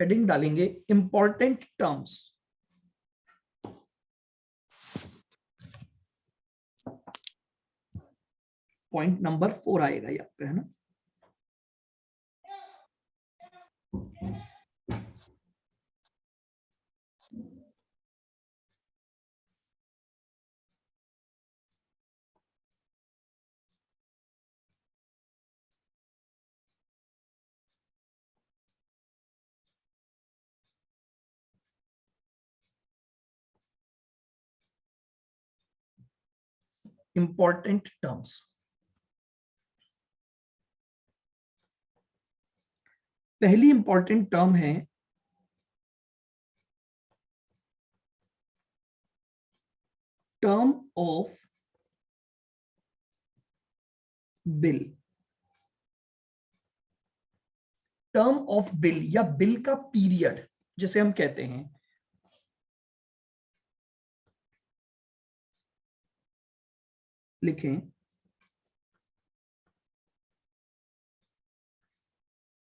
Heading डालेंगे important terms. Point number 4 आएगा ये आपका, है ना। Important terms. पहली इंपॉर्टेंट टर्म है term of bill. Term of bill या बिल का पीरियड जिसे हम कहते हैं, लिखें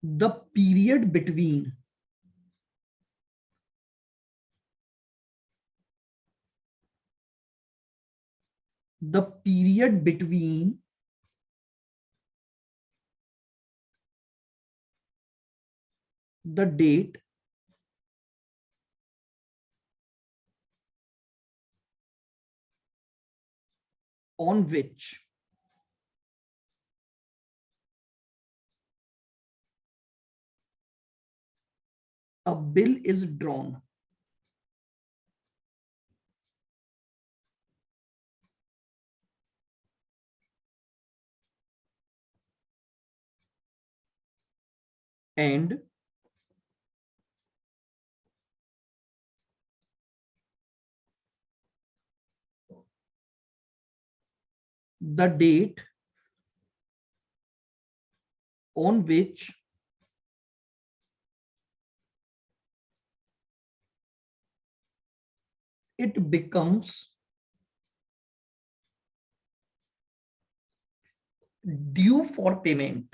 the period between the period between the date on which a bill is drawn and the date on which it becomes due for payment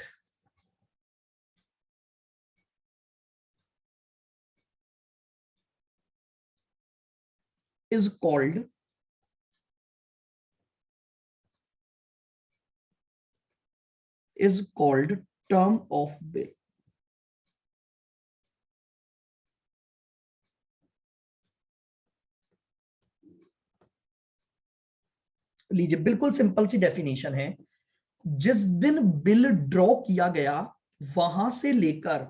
is called term of bill। लीजिए बिल्कुल simple सी definition है, जिस दिन bill draw किया गया वहां से लेकर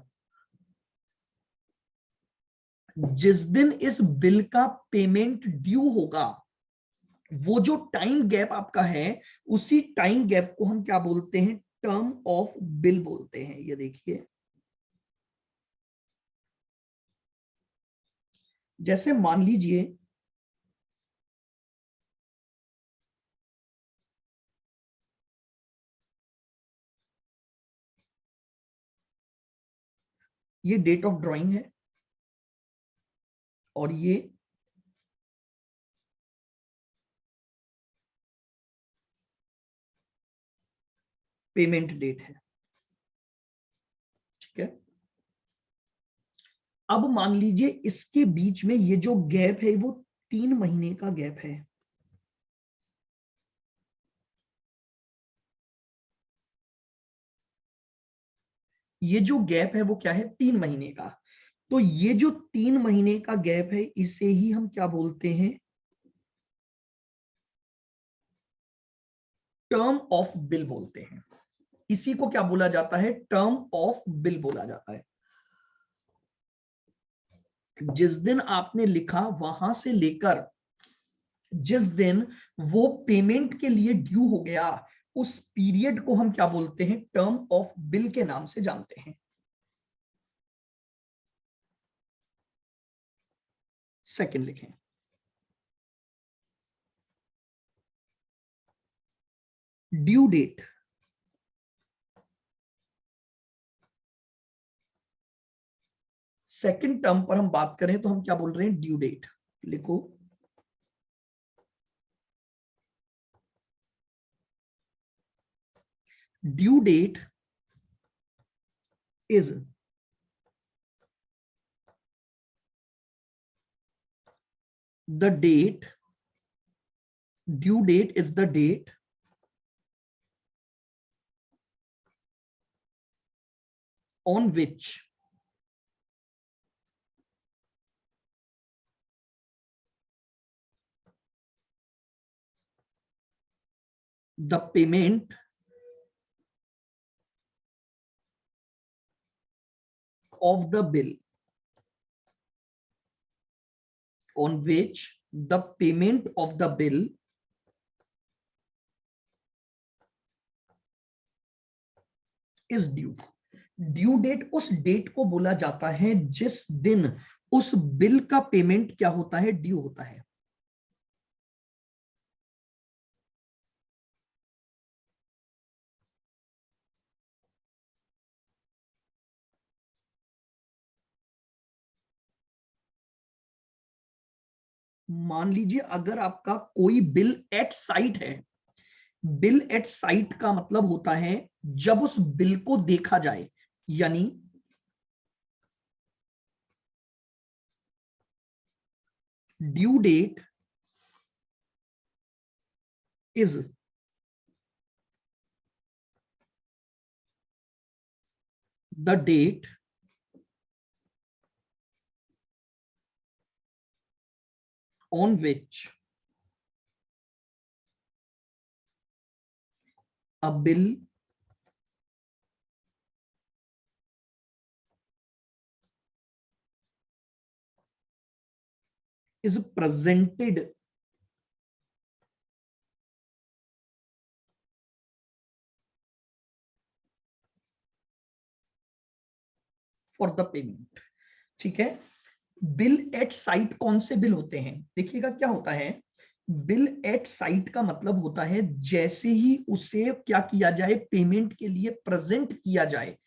जिस दिन इस बिल का पेमेंट ड्यू होगा, वो जो टाइम गैप आपका है उसी टाइम गैप को हम क्या बोलते हैं, टर्म ऑफ बिल बोलते हैं। ये देखिए जैसे मान लीजिए ये डेट ऑफ ड्राइंग है और ये पेमेंट डेट है, ठीक है। अब मान लीजिए इसके बीच में ये जो गैप है वो 3 महीने का गैप है। ये जो गैप है वो क्या है, 3 महीने का। तो ये जो 3 महीने का गैप है इसे ही हम क्या बोलते हैं, टर्म ऑफ बिल बोलते हैं। इसी को क्या बोला जाता है, टर्म ऑफ बिल बोला जाता है। जिस दिन आपने लिखा वहां से लेकर जिस दिन वो पेमेंट के लिए ड्यू हो गया, उस पीरियड को हम क्या बोलते हैं, टर्म ऑफ बिल के नाम से जानते हैं। सेकंड लिखें, ड्यू डेट। सेकंड टर्म पर हम बात करें तो हम क्या बोल रहे हैं, ड्यू डेट। लिखो due date is the date, due date is the date on which the payment of the bill, on which the payment of the bill is due. Due date उस डेट को बोला जाता है जिस दिन उस bill का पेमेंट क्या होता है, ड्यू होता है। मान लीजिए अगर आपका कोई बिल एट साइट है, बिल एट साइट का मतलब होता है जब उस बिल को देखा जाए, यानी due date is the date on which a bill is presented for the payment। ठीक है, बिल एट साइट कौन से बिल होते हैं, देखिएगा क्या होता है। बिल एट साइट का मतलब होता है जैसे ही उसे क्या किया जाए, पेमेंट के लिए प्रेजेंट किया जाए,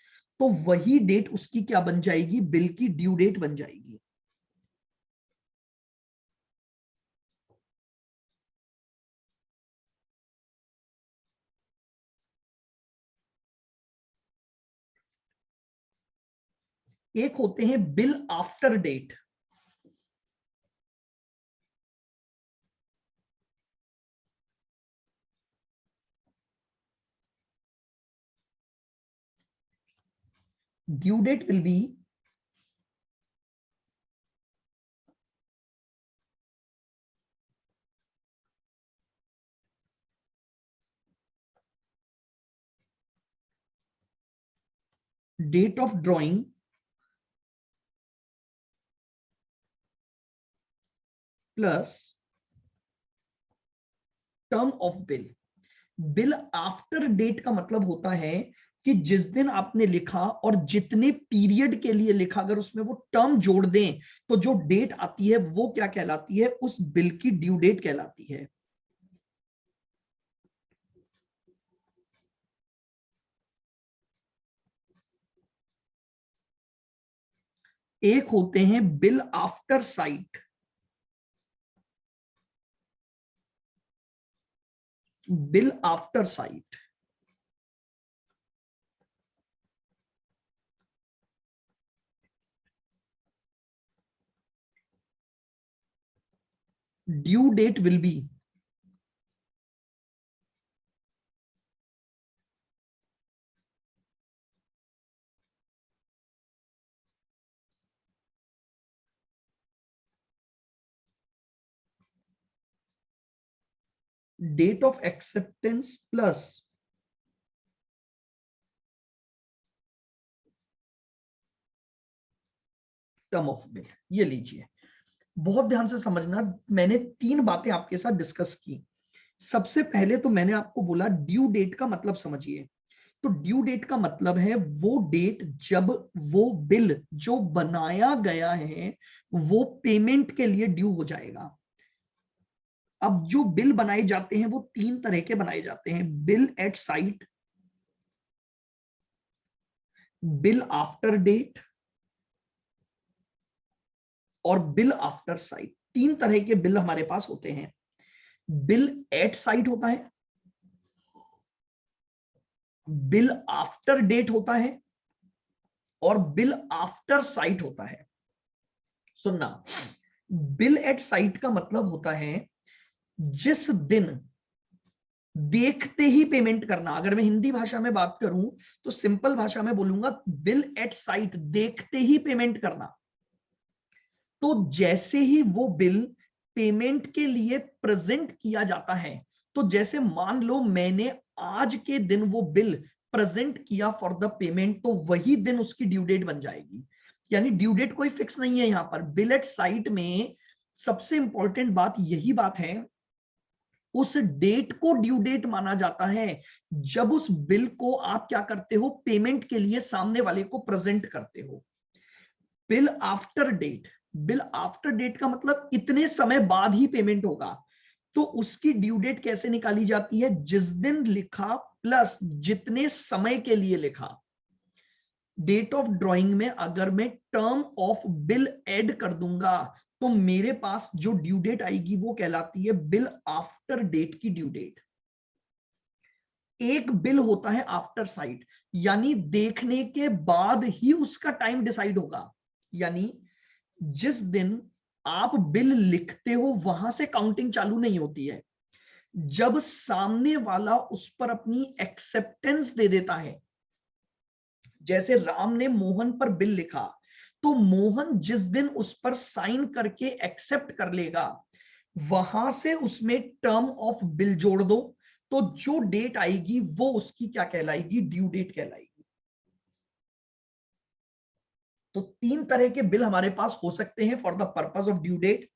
तो वही डेट उसकी क्या बन जाएगी, बिल की ड्यू डेट बन जाएगी। एक होते हैं bill after date, due date will be date of drawing plus term of bill. Bill after date का मतलब होता है कि जिस दिन आपने लिखा और जितने पीरियड के लिए लिखा, अगर उसमें वो टर्म जोड़ दें तो जो डेट आती है वो क्या कहलाती है, उस बिल की ड्यू डेट कहलाती है। एक होते हैं bill after sight, bill after sight due date will be date of acceptance plus term of bill. ये लीजिए, बहुत ध्यान से समझना, मैंने तीन बातें आपके साथ डिस्कस की। सबसे पहले तो मैंने आपको बोला ड्यू डेट का मतलब समझिए। तो ड्यू डेट का मतलब है वो डेट जब वो बिल जो बनाया गया है वो पेमेंट के लिए ड्यू हो जाएगा। अब जो बिल बनाए जाते हैं वो तीन तरह के बनाए जाते हैं, bill at sight, bill after date और बिल आफ्टर साइट। तीन तरह के बिल हमारे पास होते हैं। बिल एट साइट होता है, बिल आफ्टर डेट होता है और बिल आफ्टर साइट होता है। सुनना, बिल एट साइट का मतलब होता है जिस दिन देखते ही पेमेंट करना। अगर मैं हिंदी भाषा में बात करूं तो सिंपल भाषा में बोलूंगा बिल एट साइट, देखते ही पेमेंट करना। तो जैसे ही वो बिल पेमेंट के लिए प्रेजेंट किया जाता है, तो जैसे मान लो मैंने आज के दिन वो बिल प्रेजेंट किया फॉर द पेमेंट, तो वही दिन उसकी ड्यू डेट बन जाएगी। यानी ड्यू डेट कोई फिक्स नहीं है यहां पर। बिल एट साइट में सबसे इंपॉर्टेंट बात यही बात है, उस डेट को ड्यू डेट माना जाता है जब उस बिल को आप क्या करते हो, पेमेंट के लिए सामने वाले को प्रेजेंट करते हो। Bill after date, bill after date का मतलब इतने समय बाद ही पेमेंट होगा। तो उसकी ड्यू डेट कैसे निकाली जाती है, जिस दिन लिखा प्लस जितने समय के लिए लिखा। डेट ऑफ ड्रॉइंग में अगर मैं टर्म ऑफ बिल ऐड कर दूंगा तो मेरे पास जो ड्यू डेट आएगी वो कहलाती है बिल आफ्टर डेट की ड्यू डेट। एक बिल होता है आफ्टर साइट, यानी देखने के बाद ही उसका टाइम डिसाइड होगा। यानी जिस दिन आप बिल लिखते हो वहां से काउंटिंग चालू नहीं होती है। जब सामने वाला उस पर अपनी एक्सेप्टेंस दे देता है, जैसे राम ने मोहन पर बिल लिखा, तो मोहन जिस दिन उस पर साइन करके एक्सेप्ट कर लेगा, वहां से उसमें टर्म ऑफ बिल जोड़ दो, तो जो डेट आएगी वो उसकी क्या कहलाएगी, ड्यू डेट कहलाएगी। तो तीन तरह के बिल हमारे पास हो सकते हैं for the purpose of due date: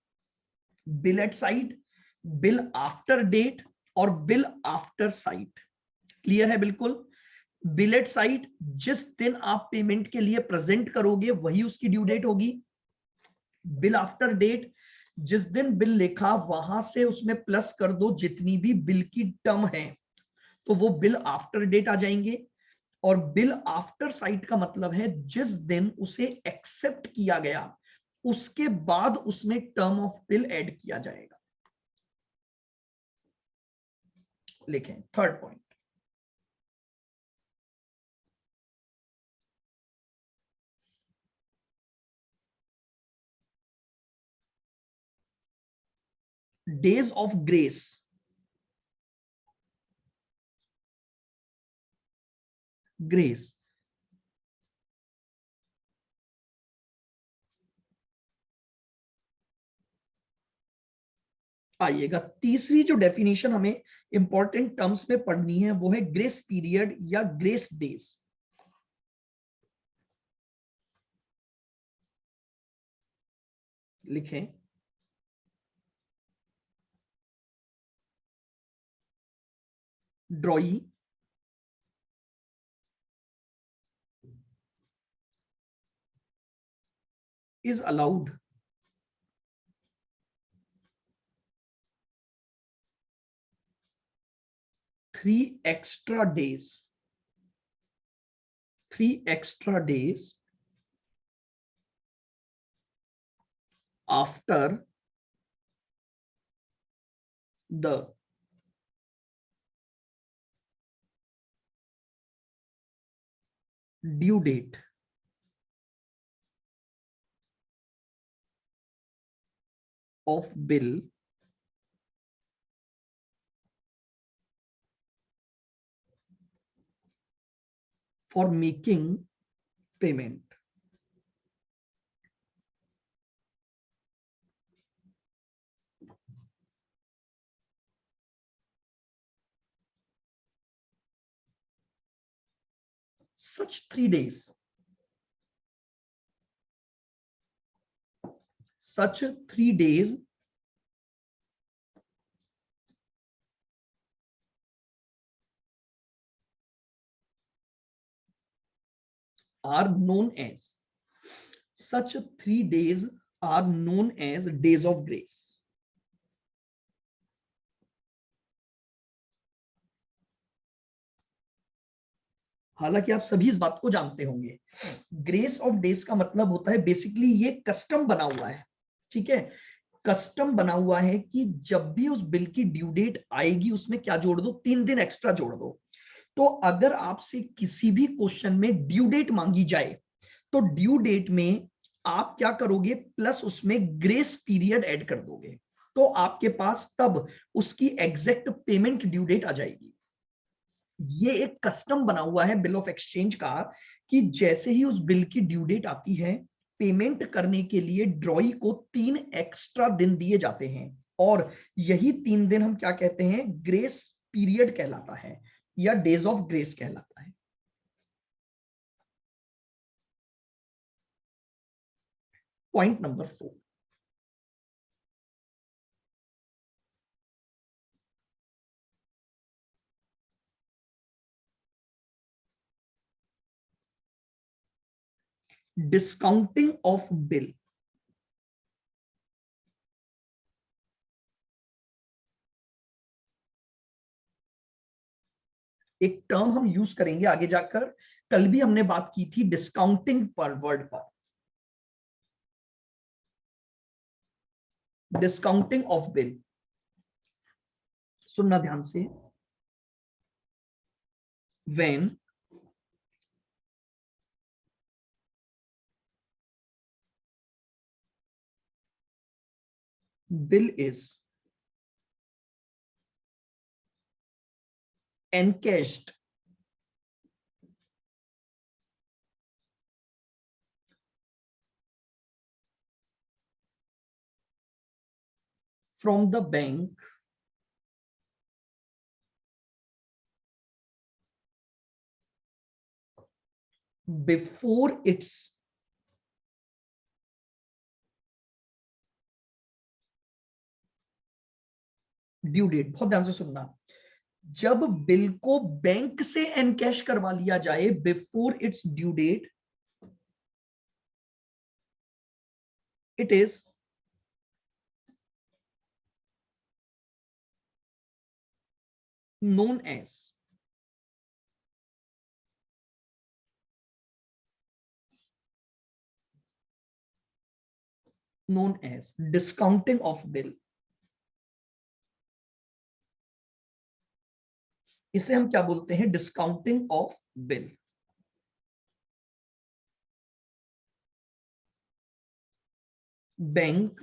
bill at sight, bill after date और बिल आफ्टर साइट। क्लियर है बिल्कुल? बिल एट साइट, जिस दिन आप पेमेंट के लिए प्रेजेंट करोगे वही उसकी ड्यू डेट होगी। बिल आफ्टर डेट, जिस दिन बिल लिखा वहां से उसमें प्लस कर दो जितनी भी बिल की टर्म है, तो वो बिल आफ्टर डेट आ जाएंगे। और बिल आफ्टर साइट का मतलब है जिस दिन उसे एक्सेप्ट किया गया उसके बाद उसमें टर्म ऑफ बिल ऐड किया जाएगा। लिखें third point, days of grace. Grace आइएगा, तीसरी जो डेफिनेशन हमें इंपॉर्टेंट टर्म्स में पढ़नी है वो है ग्रेस पीरियड या ग्रेस डेज। लिखें ड्रॉई is allowed three extra days after the due date of bill for making payment. Such 3 days are known as such 3 days are known as days of grace. हालांकि आप सभी इस बात को जानते होंगे, ग्रेस ऑफ डेज का मतलब होता है बेसिकली ये कस्टम बना हुआ है। ठीक है, कस्टम बना हुआ है कि जब भी उस बिल की ड्यू डेट आएगी उसमें क्या जोड़ दो, 3 दिन एक्स्ट्रा जोड़ दो। तो अगर आपसे किसी भी क्वेश्चन में ड्यू डेट मांगी जाए तो ड्यू डेट में आप क्या करोगे, प्लस उसमें ग्रेस पीरियड ऐड कर दोगे, तो आपके पास तब उसकी एग्जैक्ट पेमेंट ड्यू डेट आ जाएगी। ये एक कस्टम बना हुआ है बिल ऑफ एक्सचेंज का कि जैसे ही उस बिल की ड्यू डेट आती है, पेमेंट करने के लिए ड्रॉई को 3 एक्स्ट्रा दिन दिए जाते हैं, और यही 3 दिन हम क्या कहते हैं, ग्रेस पीरियड कहलाता है या डेज ऑफ ग्रेस कहलाता है। Point number 4, discounting of bill. एक टर्म हम यूज करेंगे आगे जाकर, कल भी हमने बात की थी डिस्काउंटिंग पर वर्ड पर, डिस्काउंटिंग ऑफ बिल। सुनना ध्यान से, when bill is encashed from the bank before its due date. बहुत ध्यान से सुनना, जब बिल को बैंक से एनकैश करवा लिया जाए before its due date, it is known as discounting of bill। इसे हम क्या बोलते हैं, discounting of bill. Bank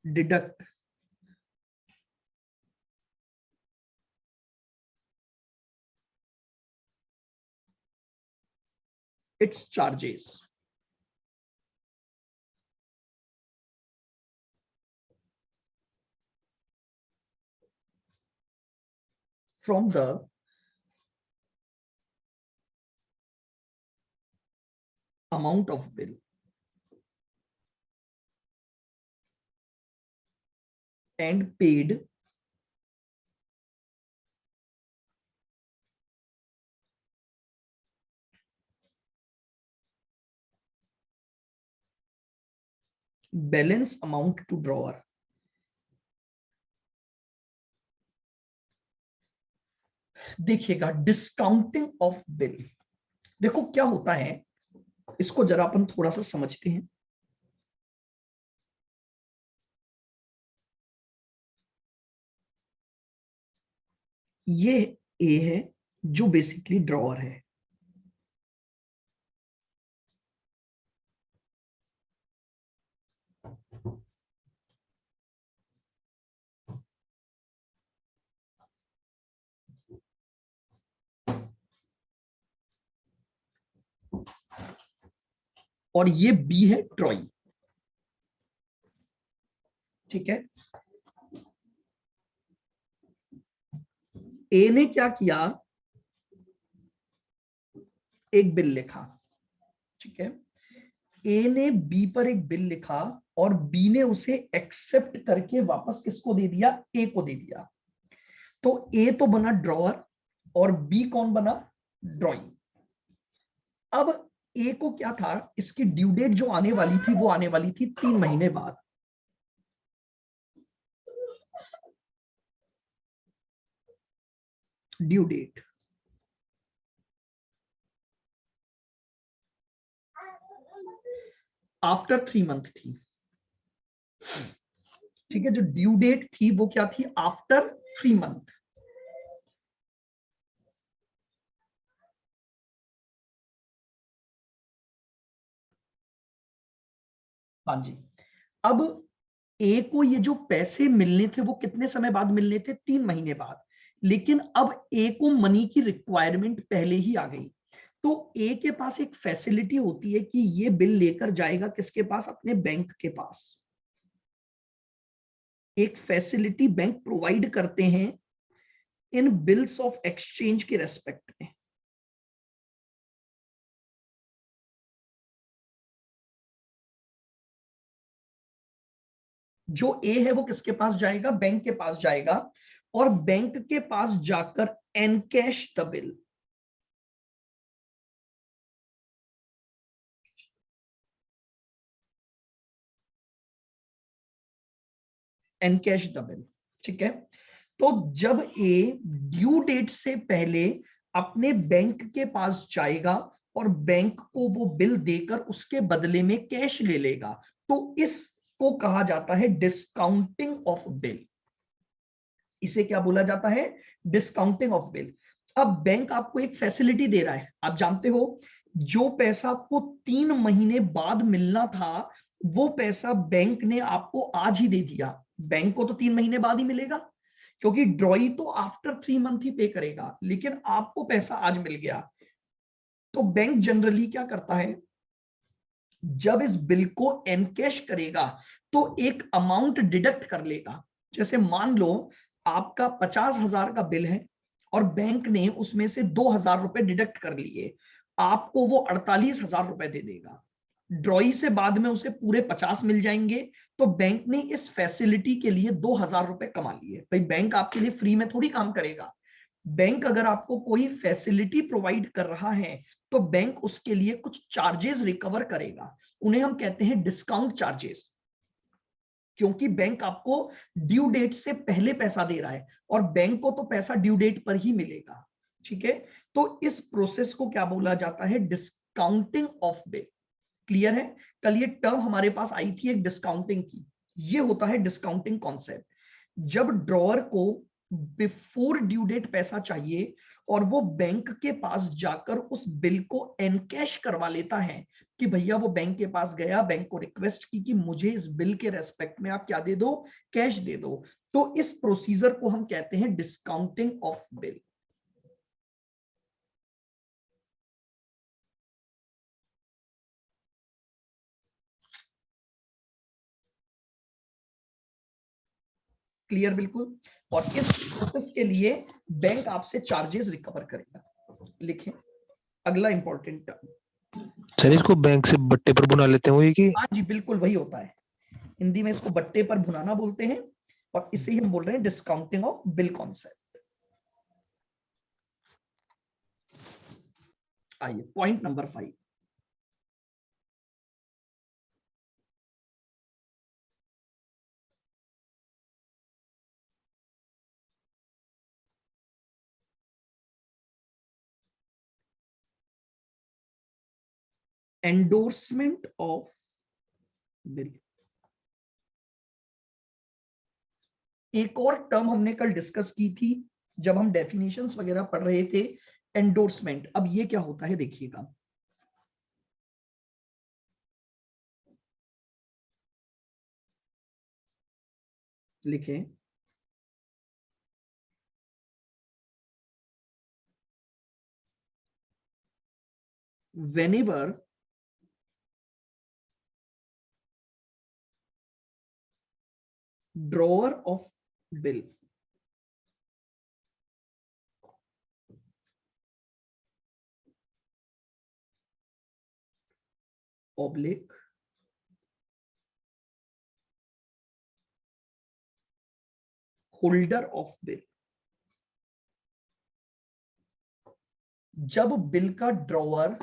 deduct it's charges from the amount of bill and paid balance amount to drawer। देखिएगा, डिस्काउंटिंग ऑफ बिल, देखो क्या होता है, इसको जरा अपन थोड़ा सा समझते हैं। ये ए है जो बेसिकली ड्रॉअर है, और ये बी है ट्रॉई। ठीक है, ए ने क्या किया, एक बिल लिखा। ठीक है, ए ने बी पर एक बिल लिखा और बी ने उसे एक्सेप्ट करके वापस किसको दे दिया, ए को दे दिया। तो ए तो बना ड्रॉअर और बी कौन बना, ड्रॉइंग। अब ए को क्या था, इसकी ड्यू डेट जो आने वाली थी वो आने वाली थी 3 महीने बाद। ड्यू डेट आफ्टर 3 मंथ थी। ठीक है, जो ड्यू डेट थी वो क्या थी, आफ्टर 3 मंथ। हाँ जी। अब ए को ये जो पैसे मिलने थे वो कितने समय बाद मिलने थे? 3 महीने बाद। लेकिन अब ए को मनी की रिक्वायरमेंट पहले ही आ गई, तो ए के पास एक फैसिलिटी होती है कि ये बिल लेकर जाएगा किसके पास? अपने बैंक के पास। एक फैसिलिटी बैंक प्रोवाइड करते हैं इन बिल्स ऑफ एक्सचेंज के रेस्पेक्ट में। जो ए है वो किसके पास जाएगा? बैंक के पास जाएगा, और बैंक के पास जाकर encash the bill. Encash the bill, ठीक है। तो जब ए ड्यू डेट से पहले अपने बैंक के पास जाएगा और बैंक को वो बिल देकर उसके बदले में कैश ले लेगा, तो इसको कहा जाता है डिस्काउंटिंग ऑफ बिल। इसे क्या बोला जाता है? Discounting of bill. अब बैंक आपको एक फैसिलिटी दे रहा है। आप जानते हो, जो पैसा आपको 3 महीने बाद मिलना था, वो पैसा बैंक ने आपको आज ही दे दिया। बैंक को तो 3 महीने बाद ही मिलेगा, क्योंकि ड्रॉई तो आफ्टर 3 मंथ ही पे करेगा, लेकिन आपको पैसा आज मिल गया। तो बैंक जनरली क्या करता है, जब इस बिल को एनकैश करेगा तो एक अमाउंट डिडक्ट कर लेगा। जैसे मान लो आपका 50,000 का बिल है और बैंक ने उसमें से 2,000 रुपए डिडक्ट कर लिए, आपको वो 48,000 रुपए दे देगा। ड्रॉई से बाद में उसे पूरे 50 मिल जाएंगे। तो बैंक ने इस फैसिलिटी के लिए 2,000 रुपए कमा लिए। भाई बैंक आपके लिए फ्री में थोड़ी काम करेगा। बैंक अगर आपको कोई फैसिलिटी प्रोवाइड कर रहा है तो बैंक उसके लिए कुछ चार्जेस रिकवर करेगा। उन्हें हम कहते हैं डिस्काउंट चार्जेस, क्योंकि बैंक आपको ड्यू डेट से पहले पैसा दे रहा है और बैंक को तो पैसा ड्यू डेट पर ही मिलेगा। ठीक है, तो इस प्रोसेस को क्या बोला जाता है? Discounting of bill. क्लियर है? कल ये टर्म हमारे पास आई थी एक डिस्काउंटिंग की। ये होता है डिस्काउंटिंग कॉन्सेप्ट। जब ड्रॉअर को बिफोर ड्यू डेट पैसा चाहिए और वो बैंक के पास जाकर उस बिल को एनकैश करवा लेता है, कि भैया वो बैंक के पास गया, बैंक को रिक्वेस्ट की कि मुझे इस बिल के रेस्पेक्ट में आप क्या दे दो? कैश दे दो। तो इस प्रोसीजर को हम कहते हैं डिस्काउंटिंग ऑफ बिल। क्लियर? बिल्कुल। और इस प्रोसेस के लिए बैंक आपसे चार्जेस रिकवर करेगा। लिखें अगला इंपॉर्टेंट टर्म। सर इसको बैंक से बट्टे पर बुना लेते हैं वही की? हाँ जी, बिल्कुल वही होता है। हिंदी में इसको बट्टे पर भुनाना बोलते हैं, और इसे ही हम बोल रहे हैं डिस्काउंटिंग ऑफ बिल कॉन्सेप्ट। आइए point number 5। Endorsement of bill. एक और टर्म हमने कल डिस्कस की थी जब हम डेफिनेशंस वगैरह पढ़ रहे थे, एंडोर्समेंट। अब ये क्या होता है देखिएगा। लिखें whenever drawer of bill oblique holder of bill, जब बिल का ड्रॉवर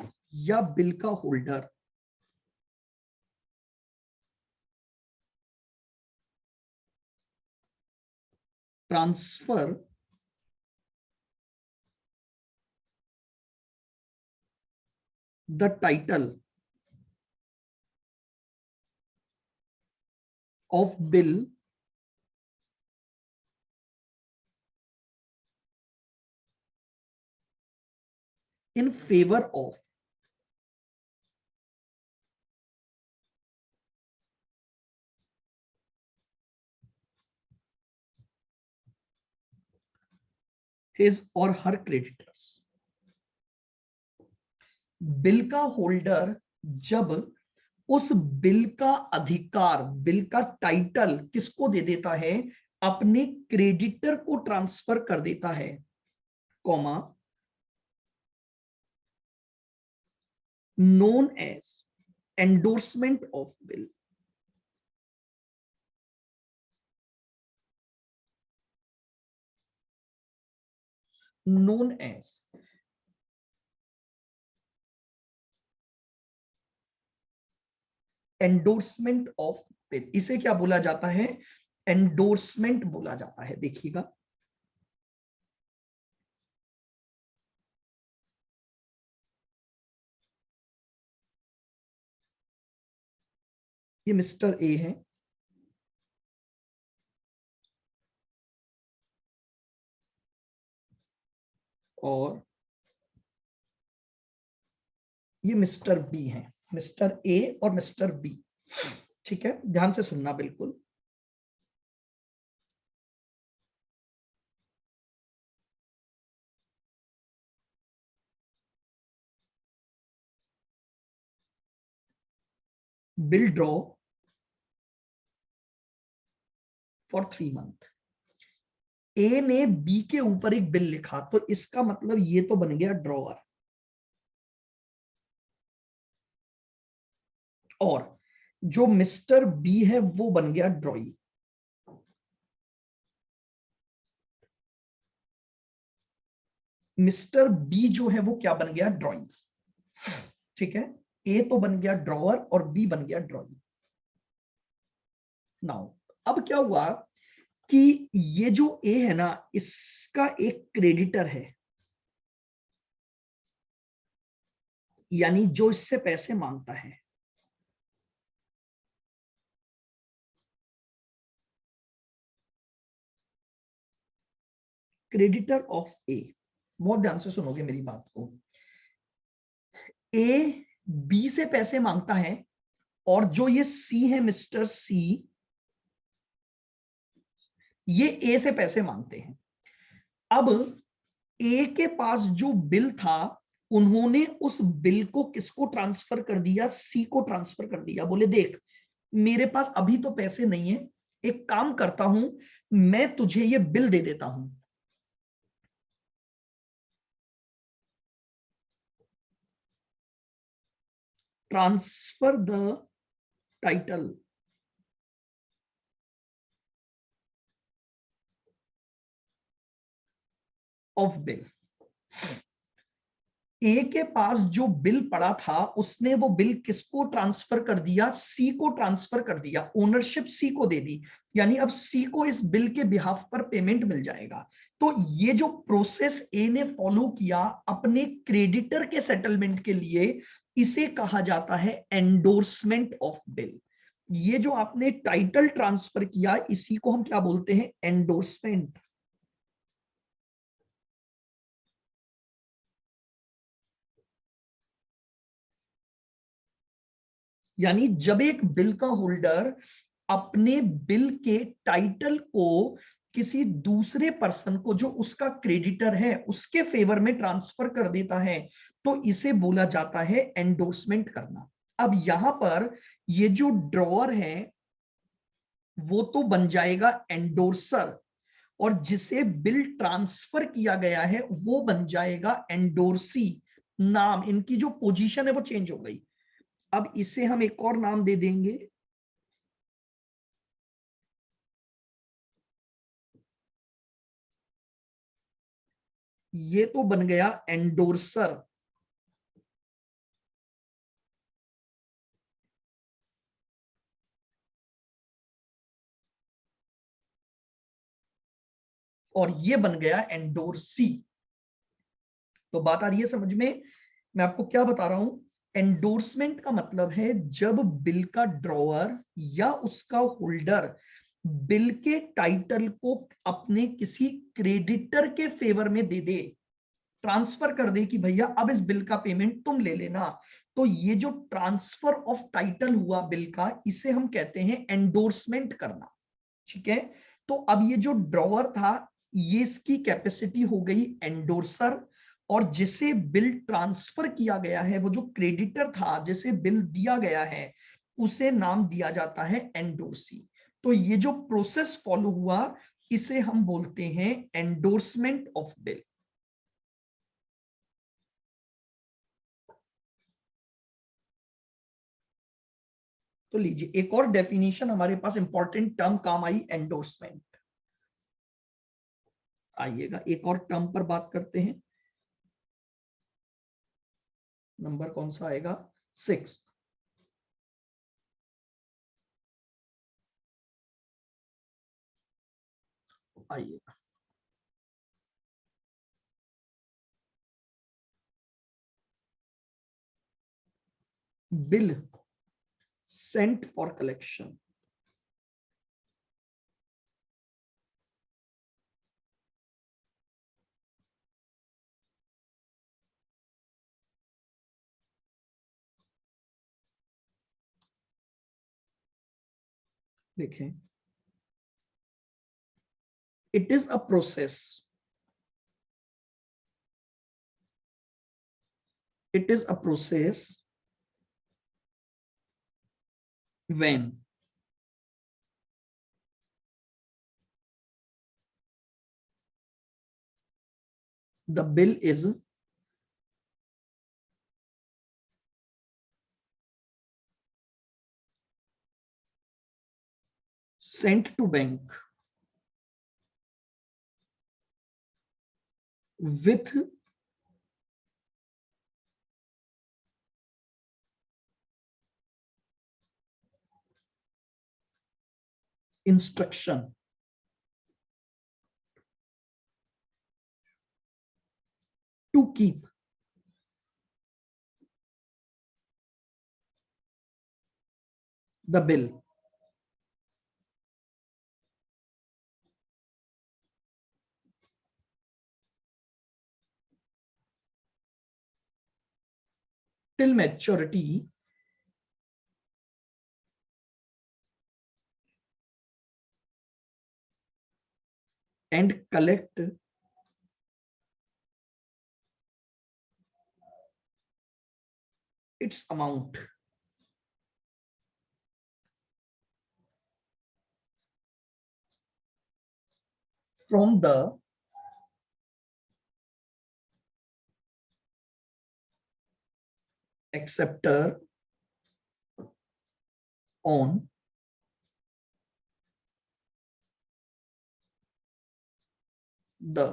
या बिल का holder transfer the title of bill in favor of his और हर क्रेडिटर्स। बिल का होल्डर जब उस बिल का अधिकार, बिल का टाइटल किसको दे देता है, अपने क्रेडिटर को ट्रांसफर कर देता है, comma, known as endorsement of bill, known as endorsement of bill. इसे क्या बोला जाता है, एंडोर्समेंट बोला जाता है। देखिएगा, ये मिस्टर ए है, और ये मिस्टर बी है, मिस्टर ए और मिस्टर बी। ठीक है, ध्यान से सुनना बिल्कुल। Bill draw for 3 month. A ने बी के ऊपर एक बिल लिखा, तो इसका मतलब ये तो बन गया ड्रॉअर, और जो मिस्टर बी है वो बन गया ड्रॉई। मिस्टर बी जो है वो क्या बन गया, ड्रॉइंग। ठीक है, ए तो बन गया ड्रॉअर और बी बन गया ड्रॉइंग। नाउ अब क्या हुआ कि ये जो ए है ना, इसका एक क्रेडिटर है, यानी जो इससे पैसे मांगता है। क्रेडिटर ऑफ ए, बहुत ध्यान से सुनोगे मेरी बात को। ए बी से पैसे मांगता है, और जो ये सी है, मिस्टर सी, ये ए से पैसे मांगते हैं। अब ए के पास जो बिल था, उन्होंने उस बिल को किसको ट्रांसफर कर दिया, सी को ट्रांसफर कर दिया। बोले देख, मेरे पास अभी तो पैसे नहीं है, एक काम करता हूं, मैं तुझे ये बिल दे देता हूं। Transfer the title of bill. A के पास जो बिल पड़ा था, उसने वो बिल किसको ट्रांसफर कर दिया, सी को ट्रांसफर कर दिया, ओनरशिप सी को दे दी, यानी अब सी को इस बिल के बिहाफ पर पेमेंट मिल जाएगा। तो ये जो प्रोसेस ए ने फॉलो किया अपने क्रेडिटर के सेटलमेंट के लिए, इसे कहा जाता है एंडोर्समेंट ऑफ बिल। ये जो आपने टाइटल ट्रांसफर किया, इसी को हम क्या बोलते हैं, एंडोर्समेंट। यानी जब एक बिल का होल्डर अपने बिल के टाइटल को किसी दूसरे पर्सन को, जो उसका क्रेडिटर है, उसके फेवर में ट्रांसफर कर देता है, तो इसे बोला जाता है एंडोर्समेंट करना। अब यहां पर ये जो ड्रॉअर है वो तो बन जाएगा एंडोर्सर, और जिसे बिल ट्रांसफर किया गया है वो बन जाएगा एंडोर्सी। नाम, इनकी जो पोजीशन है वो चेंज हो गई। अब इसे हम एक और नाम दे देंगे, ये तो बन गया एंडोर्सर। और ये बन गया एंडोर्सी। तो बात आ रही है समझ में? मैं आपको क्या बता रहा हूं, एंडोर्समेंट का मतलब है जब बिल का ड्रॉअर या उसका होल्डर बिल के टाइटल को अपने किसी क्रेडिटर के फेवर में दे दे, ट्रांसफर कर दे कि भैया अब इस बिल का पेमेंट तुम ले लेना। तो ये जो ट्रांसफर ऑफ टाइटल हुआ बिल का, इसे हम कहते हैं एंडोर्समेंट करना। ठीक है, तो अब ये जो ड्रॉअर था, ये इसकी कैपेसिटी हो गई एंडोर्सर, और जिसे बिल ट्रांसफर किया गया है, वो जो क्रेडिटर था जिसे बिल दिया गया है, उसे नाम दिया जाता है एंडोर्सी। तो ये जो प्रोसेस फॉलो हुआ, इसे हम बोलते हैं एंडोर्समेंट ऑफ बिल। तो लीजिए एक और डेफिनेशन हमारे पास इंपॉर्टेंट टर्म काम आई, एंडोर्समेंट। आइएगा एक और टर्म पर बात करते हैं। नंबर कौन सा आएगा? 6। आइएगा, बिल सेंट फॉर कलेक्शन। देखें, it is a process, it is a process when the bill is sent to bank with instruction to keep the bill till maturity and collect its amount from the acceptor on the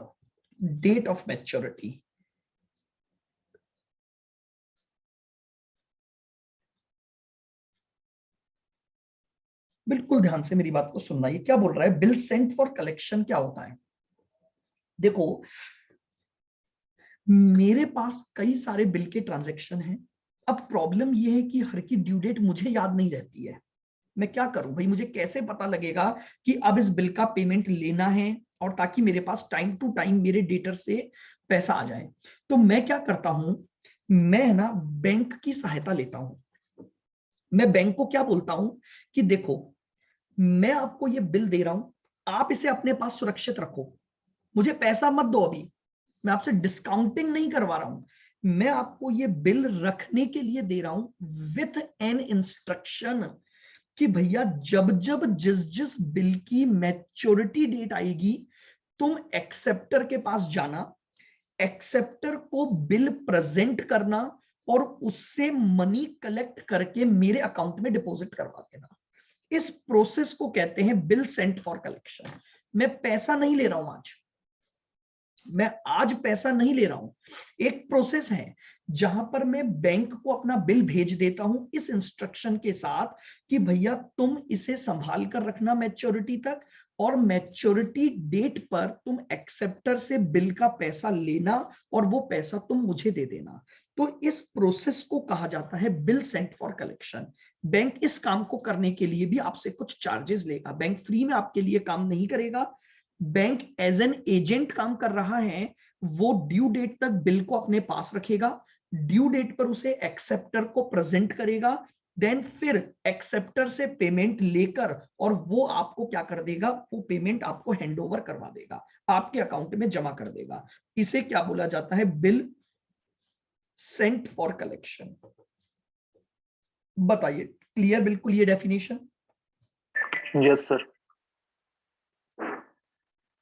date of maturity। बिल्कुल ध्यान से मेरी बात को सुनना, ये क्या बोल रहा है? बिल सेंट फॉर कलेक्शन क्या होता है? देखो, मेरे पास कई सारे बिल के ट्रांजैक्शन हैं। अब प्रॉब्लम यह है कि हर की ड्यू डेट मुझे याद नहीं रहती है। मैं क्या करूं भाई, मुझे कैसे पता लगेगा कि अब इस बिल का पेमेंट लेना है, और ताकि मेरे पास टाइम टू टाइम मेरे डेटर से पैसा आ जाए। तो मैं क्या करता हूं, मैं ना बैंक की सहायता लेता हूं। मैं बैंक को क्या बोलता हूं कि देखो, मैं आपको ये बिल दे रहा हूं, आप इसे अपने पास सुरक्षित रखो, मुझे पैसा मत दो अभी, मैं आपसे डिस्काउंटिंग नहीं करवा रहा हूं, मैं आपको ये बिल रखने के लिए दे रहा हूं विथ एन इंस्ट्रक्शन कि भैया जब जब जिस जिस बिल की मैच्योरिटी डेट आएगी, तुम एक्सेप्टर के पास जाना, एक्सेप्टर को बिल प्रेजेंट करना, और उससे मनी कलेक्ट करके मेरे अकाउंट में डिपॉजिट करवा देना। इस प्रोसेस को कहते हैं बिल सेंट फॉर कलेक्शन। मैं पैसा नहीं ले रहा हूं आज, मैं आज पैसा नहीं ले रहा हूं। एक प्रोसेस है जहां पर मैं बैंक को अपना बिल भेज देता हूं इस इंस्ट्रक्शन के साथ कि भैया तुम इसे संभाल कर रखना मैच्योरिटी तक, और मैच्योरिटी डेट पर तुम एक्सेप्टर से बिल का पैसा लेना, और वो पैसा तुम मुझे दे देना। तो इस प्रोसेस को कहा जाता है bill sent for collection. Bank इस काम को करने के लिए भी आपसे कुछ चार्जेस लेगा। बैंक फ्री में आपके लिए काम नहीं करेगा। बैंक एज एन एजेंट काम कर रहा है। वो ड्यू डेट तक बिल को अपने पास रखेगा, ड्यू डेट पर उसे एक्सेप्टर को प्रेजेंट करेगा, देन फिर एक्सेप्टर से पेमेंट लेकर और वो आपको क्या कर देगा, वो पेमेंट आपको हैंड ओवर करवा देगा, आपके अकाउंट में जमा कर देगा। इसे क्या बोला जाता है, बिल सेंट फॉर कलेक्शन। बताइए, क्लियर बिल्कुल ये डेफिनेशन? Yes sir.